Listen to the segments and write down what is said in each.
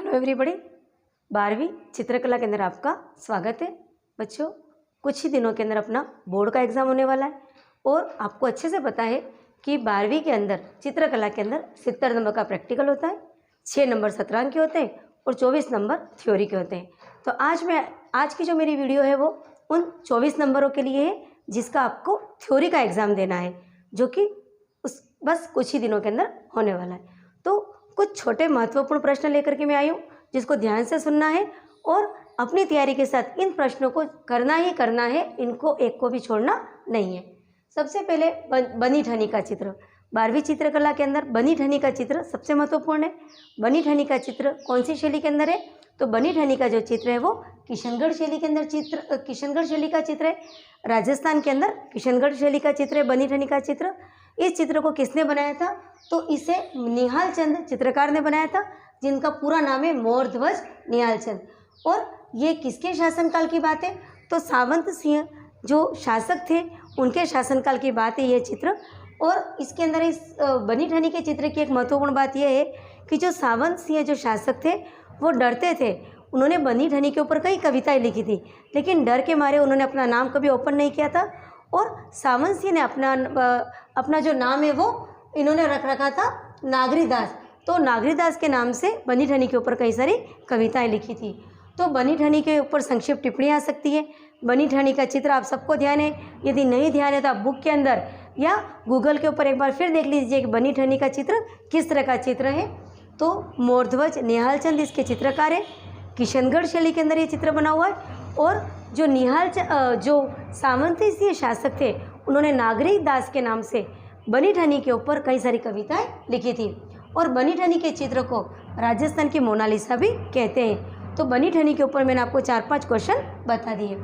Hello everybody. 12वीं चित्रकला के अंदर आपका स्वागत है। बच्चों, कुछ ही दिनों के अंदर अपना बोर्ड का एग्ज़ाम होने वाला है और आपको अच्छे से पता है कि 12वीं के अंदर चित्रकला के अंदर 70 नंबर का प्रैक्टिकल होता है, 6 नंबर सत्रांक के होते हैं और 24 नंबर थ्योरी के होते हैं। तो आज की जो मेरी वीडियो है वो उन 24 नंबरों के लिए है जिसका आपको थ्योरी का एग्ज़ाम देना है, जो कि बस कुछ ही दिनों के अंदर होने वाला है। तो कुछ छोटे महत्वपूर्ण प्रश्न लेकर के मैं आई हूँ जिसको ध्यान से सुनना है और अपनी तैयारी के साथ इन प्रश्नों को करना ही करना है, इनको एक को भी छोड़ना नहीं है। सबसे पहले बनी ठनी का चित्र। 12वीं चित्रकला के अंदर बनी ठनी का चित्र सबसे महत्वपूर्ण है। बनी ठनी का चित्र कौन सी शैली के अंदर है? तो बनी ठनी का जो चित्र है वो किशनगढ़ शैली के अंदर किशनगढ़ शैली का चित्र है। राजस्थान के अंदर किशनगढ़ शैली का चित्र है बनी ठनी का चित्र। इस चित्र को किसने बनाया था? तो इसे निहाल चंद चित्रकार ने बनाया था, जिनका पूरा नाम है मोरध्वज निहाल चंद। और ये किसके शासनकाल की बात है? तो सावंत सिंह जो शासक थे उनके शासनकाल की बात है ये चित्र। और इसके अंदर इस बनी ठनी के चित्र की एक महत्वपूर्ण बात यह है कि जो सावंत सिंह जो शासक थे वो डरते थे। उन्होंने बनी ठनी के ऊपर कई कविताएं लिखी थी, लेकिन डर के मारे उन्होंने अपना नाम कभी ओपन नहीं किया था। और सावंत सिंह ने अपना जो नाम है वो इन्होंने रख रखा था नागरीदास। तो नागरीदास के नाम से बनी ठनी के ऊपर कई सारी कविताएं लिखी थी। तो बनी ठनी के ऊपर संक्षिप्त टिप्पणी आ सकती है। बनी ठनी का चित्र आप सबको ध्यान है, यदि नहीं ध्यान है तो आप बुक के अंदर या गूगल के ऊपर एक बार फिर देख लीजिए कि बनी ठनी का चित्र किस तरह का चित्र है। तो मोरध्वज निहाल चंद इसके चित्रकार है। किशनगढ़ शैली के अंदर ये चित्र बना हुआ है। और जो जो सावंती सिंह शासक थे उन्होंने नागरिक दास के नाम से बनी ठनी के ऊपर कई सारी कविताएं लिखी थी। और बनी ठनी के चित्र को राजस्थान की मोनालिसा भी कहते हैं। तो बनी ठनी के ऊपर मैंने आपको 4-5 क्वेश्चन बता दिए।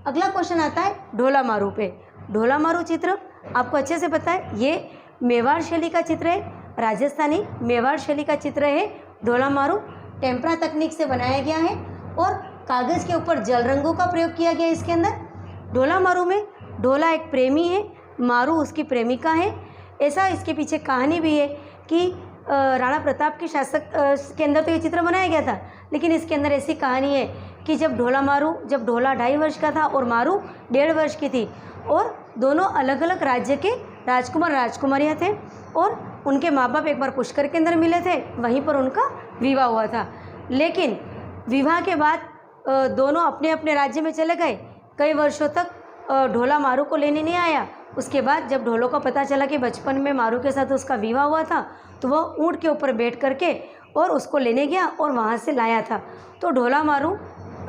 अगला क्वेश्चन आता है ढोला मारू पे। ढोला मारू चित्र आपको अच्छे से पता है, ये मेवाड़ शैली का चित्र है। राजस्थानी मेवाड़ शैली का चित्र है ढोला मारू। टेम्परा तकनीक से बनाया गया है और कागज़ के ऊपर जल रंगों का प्रयोग किया गया है इसके अंदर। ढोला मारू में ढोला एक प्रेमी है, मारू उसकी प्रेमिका है। ऐसा इसके पीछे कहानी भी है कि राणा प्रताप के शासक के अंदर तो ये चित्र बनाया गया था, लेकिन इसके अंदर ऐसी कहानी है कि जब ढोला 2.5 वर्ष का था और मारू 1.5 वर्ष की थी, और दोनों अलग अलग राज्य के राजकुमार राजकुमारियाँ थे और उनके माँ बाप एक बार पुष्कर के अंदर मिले थे, वहीं पर उनका विवाह हुआ था। लेकिन विवाह के बाद दोनों अपने अपने राज्य में चले गए। कई वर्षों तक ढोला मारू को लेने नहीं आया। उसके बाद जब ढोलो को पता चला कि बचपन में मारू के साथ उसका विवाह हुआ था, तो वह ऊँट के ऊपर बैठ करके और उसको लेने गया और वहाँ से लाया था। तो ढोला मारू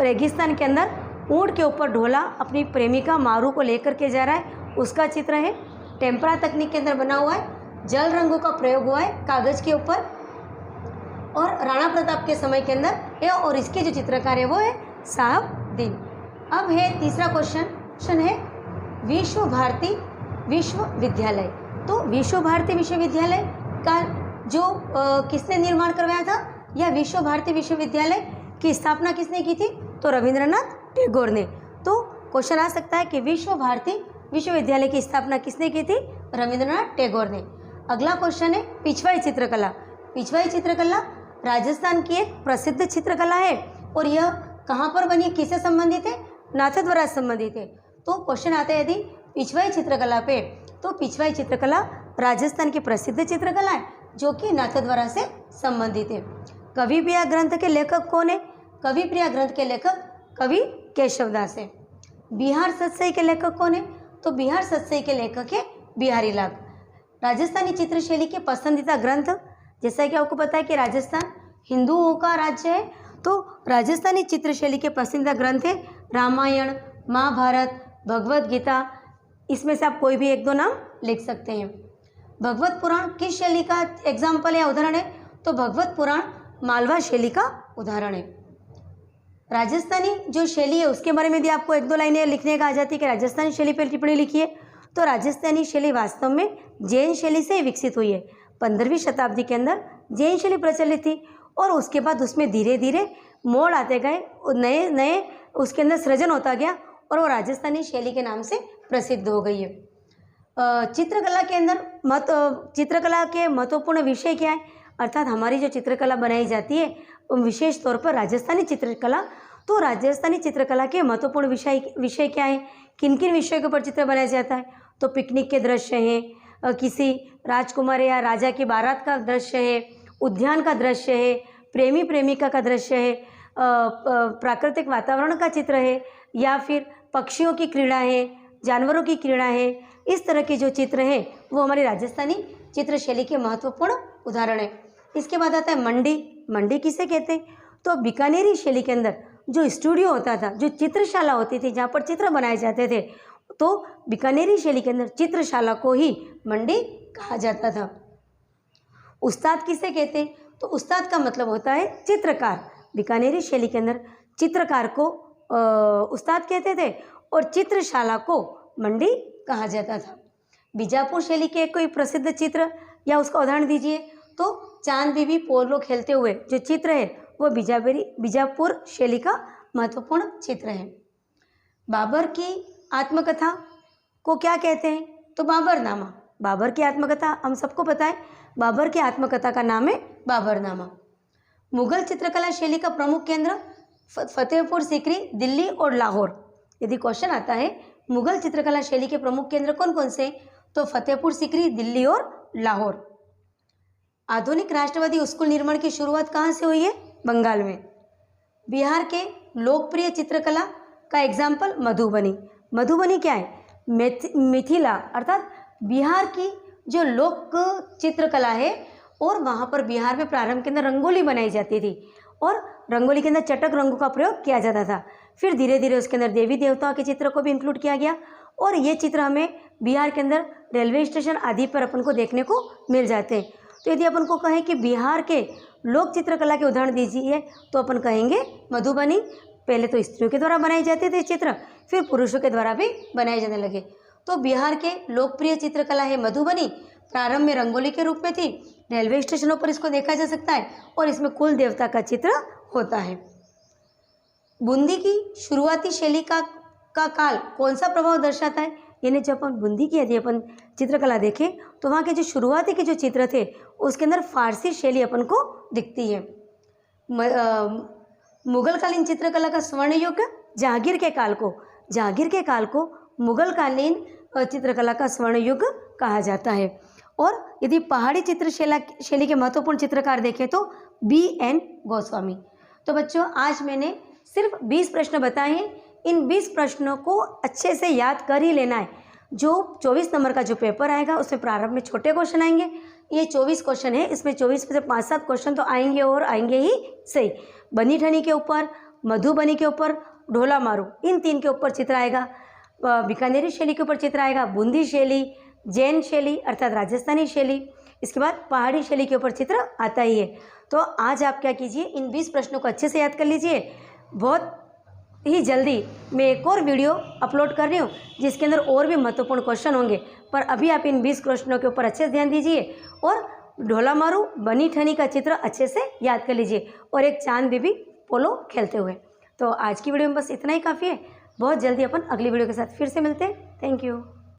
रेगिस्तान के अंदर ऊँट के ऊपर ढोला अपनी प्रेमिका मारू को लेकर के जा रहा है, उसका चित्र है। टेम्परा तकनीक के अंदर बना हुआ है, जल रंगों का प्रयोग हुआ है कागज़ के ऊपर और राणा प्रताप के समय के अंदर है। और इसके जो चित्रकार है वो है साहबदीन। अब है तीसरा क्वेश्चन है विश्व भारती विश्वविद्यालय। तो विश्व भारती विश्वविद्यालय का जो किसने निर्माण करवाया था, या विश्व भारती विश्वविद्यालय की स्थापना किसने की थी? तो रविंद्रनाथ टैगोर ने। तो क्वेश्चन आ सकता है कि विश्व भारती विश्वविद्यालय की स्थापना किसने की थी? रविंद्रनाथ टैगोर ने। अगला क्वेश्चन है पिछवाई चित्रकला। पिछवाई चित्रकला राजस्थान की एक प्रसिद्ध चित्रकला है और यह कहाँ पर बनी, किससे संबंधित है? नाथद्वारा से संबंधित है। तो क्वेश्चन आता है यदि पिछवाई चित्रकला पे, तो पिछवाई चित्रकला राजस्थान की प्रसिद्ध चित्रकला है जो कि नाथद्वारा से संबंधित है। कवि प्रिया ग्रंथ के लेखक कौन है? कवि प्रिया ग्रंथ के लेखक कवि केशवदास है। बिहार सतसई के लेखक कौन है? तो बिहार सतसई के लेखक है बिहारी लाल। राजस्थानी चित्रशैली के पसंदीदा ग्रंथ, जैसा कि आपको पता है कि राजस्थान हिंदुओं का राज्य है, तो राजस्थानी चित्रशैली के पसंदीदा ग्रंथ है रामायण, महाभारत, भगवत गीता। इसमें से आप कोई भी 1-2 नाम लिख सकते हैं। भगवत पुराण किस शैली का एग्जाम्पल या उदाहरण है? तो भगवत पुराण मालवा शैली का उदाहरण है। राजस्थानी जो शैली है उसके बारे में भी आपको 1-2 लाइनें लिखने का आ जाती है कि राजस्थानी शैली पर टिप्पणी लिखिए। तो राजस्थानी शैली वास्तव में जैन शैली से विकसित हुई है। 15वीं शताब्दी के अंदर जैन शैली प्रचलित थी और उसके बाद उसमें धीरे धीरे मोड़ आते गए, नए उसके अंदर सृजन होता गया और वो राजस्थानी शैली के नाम से प्रसिद्ध हो गई है। चित्रकला के अंदर चित्रकला के महत्वपूर्ण विषय क्या है? अर्थात हमारी जो चित्रकला बनाई जाती है विशेष तौर पर राजस्थानी चित्रकला। तो राजस्थानी चित्रकला के महत्वपूर्ण विषय क्या है, किन किन विषयों के ऊपर चित्र बनाया जाता है? तो पिकनिक के दृश्य हैं, किसी राजकुमार या राजा की बारात का दृश्य है, उद्यान का दृश्य है, प्रेमी प्रेमिका का दृश्य है, प्राकृतिक वातावरण का चित्र है, या फिर पक्षियों की क्रीड़ा है, जानवरों की क्रीड़ा है। इस तरह के जो चित्र हैं वो हमारी राजस्थानी चित्र शैली के महत्वपूर्ण उदाहरण है। इसके बाद आता है मंडी। मंडी किसे कहते हैं? तो बीकानेरी शैली के अंदर जो स्टूडियो होता था, जो चित्रशाला होती थी जहाँ पर चित्र बनाए जाते थे, तो बीकानेरी शैली के अंदर चित्रशाला को ही मंडी कहा जाता था। उस्ताद किसे कहते हैं? तो उस्ताद का मतलब होता है चित्रकार। बीकानेरी शैली के अंदर चित्रकार को उस्ताद कहते थे और चित्रशाला को मंडी कहा जाता था। बीजापुर शैली के कोई प्रसिद्ध चित्र या उसका उदाहरण दीजिए। तो चांद बीबी पोलो खेलते हुए जो चित्र है वो बीजापुर शैली का महत्वपूर्ण चित्र है। बाबर की आत्मकथा को क्या कहते हैं? तो बाबरनामा। बाबर की आत्मकथा हम सबको पता है, बाबर की आत्मकथा का नाम है बाबरनामा। मुगल चित्रकला शैली का प्रमुख केंद्र फतेहपुर सीकरी, दिल्ली और लाहौर। यदि क्वेश्चन आता है मुगल चित्रकला शैली के प्रमुख केंद्र कौन कौन से, तो फतेहपुर सीकरी, दिल्ली और लाहौर। आधुनिक राष्ट्रवादी स्कूल निर्माण की शुरुआत कहाँ से हुई है? बंगाल में। बिहार के लोकप्रिय चित्रकला का एग्जाम्पल मधुबनी। मधुबनी क्या है? मिथिला अर्थात बिहार की जो लोक चित्रकला है, और वहाँ पर बिहार में प्रारंभ के अंदर रंगोली बनाई जाती थी और रंगोली के अंदर चटक रंगों का प्रयोग किया जाता था। फिर धीरे धीरे उसके अंदर देवी देवताओं के चित्र को भी इंक्लूड किया गया, और ये चित्र हमें बिहार के अंदर रेलवे स्टेशन आदि पर अपन को देखने को मिल जाते हैं। तो यदि अपन को कहें कि बिहार के लोक चित्रकला के उदाहरण दीजिए, तो अपन कहेंगे मधुबनी। पहले तो स्त्रियों के द्वारा बनाए जाते थे चित्र, फिर पुरुषों के द्वारा भी बनाए जाने लगे। तो बिहार के लोकप्रिय चित्रकला है मधुबनी। प्रारंभ में रंगोली के रूप में थी, रेलवे स्टेशनों पर इसको देखा जा सकता है, और इसमें कुल देवता का चित्र होता है। बूंदी की शुरुआती शैली का काल कौन सा प्रभाव दर्शाता है? यानी जब अपन बूंदी की यदि अपन चित्रकला देखें तो वहाँ के जो शुरुआती के जो चित्र थे उसके अंदर फारसी शैली अपन को दिखती है। मुगलकालीन चित्रकला का स्वर्ण युग जहांगीर के काल को मुगलकालीन चित्रकला का स्वर्ण युग कहा जाता है। और यदि पहाड़ी चित्र शैली के महत्वपूर्ण चित्रकार देखें तो BN गोस्वामी। तो बच्चों, आज मैंने सिर्फ 20 प्रश्न बताए हैं। इन 20 प्रश्नों को अच्छे से याद कर ही लेना है। जो 24 नंबर का जो पेपर आएगा उसमें प्रारंभ में छोटे क्वेश्चन आएंगे। ये 24 क्वेश्चन है, इसमें 24 में से 5-7 क्वेश्चन तो आएंगे और आएंगे ही सही। बनी ठनी के ऊपर, मधुबनी के ऊपर, ढोला मारू, इन 3 के ऊपर चित्र आएगा। बीकानेरी शैली के ऊपर चित्र आएगा, बूंदी शैली, जैन शैली अर्थात राजस्थानी शैली, इसके बाद पहाड़ी शैली के ऊपर चित्र आता ही है। तो आज आप क्या कीजिए, इन 20 प्रश्नों को अच्छे से याद कर लीजिए। बहुत ही जल्दी मैं एक और वीडियो अपलोड कर रही हूँ जिसके अंदर और भी महत्वपूर्ण क्वेश्चन होंगे, पर अभी आप इन 20 क्वेश्चनों के ऊपर अच्छे से ध्यान दीजिए और ढोला मारू बनी ठनी का चित्र अच्छे से याद कर लीजिए, और एक चांद बीबी पोलो खेलते हुए। तो आज की वीडियो में बस इतना ही काफ़ी है। बहुत जल्दी अपन अगली वीडियो के साथ फिर से मिलते हैं। Thank you.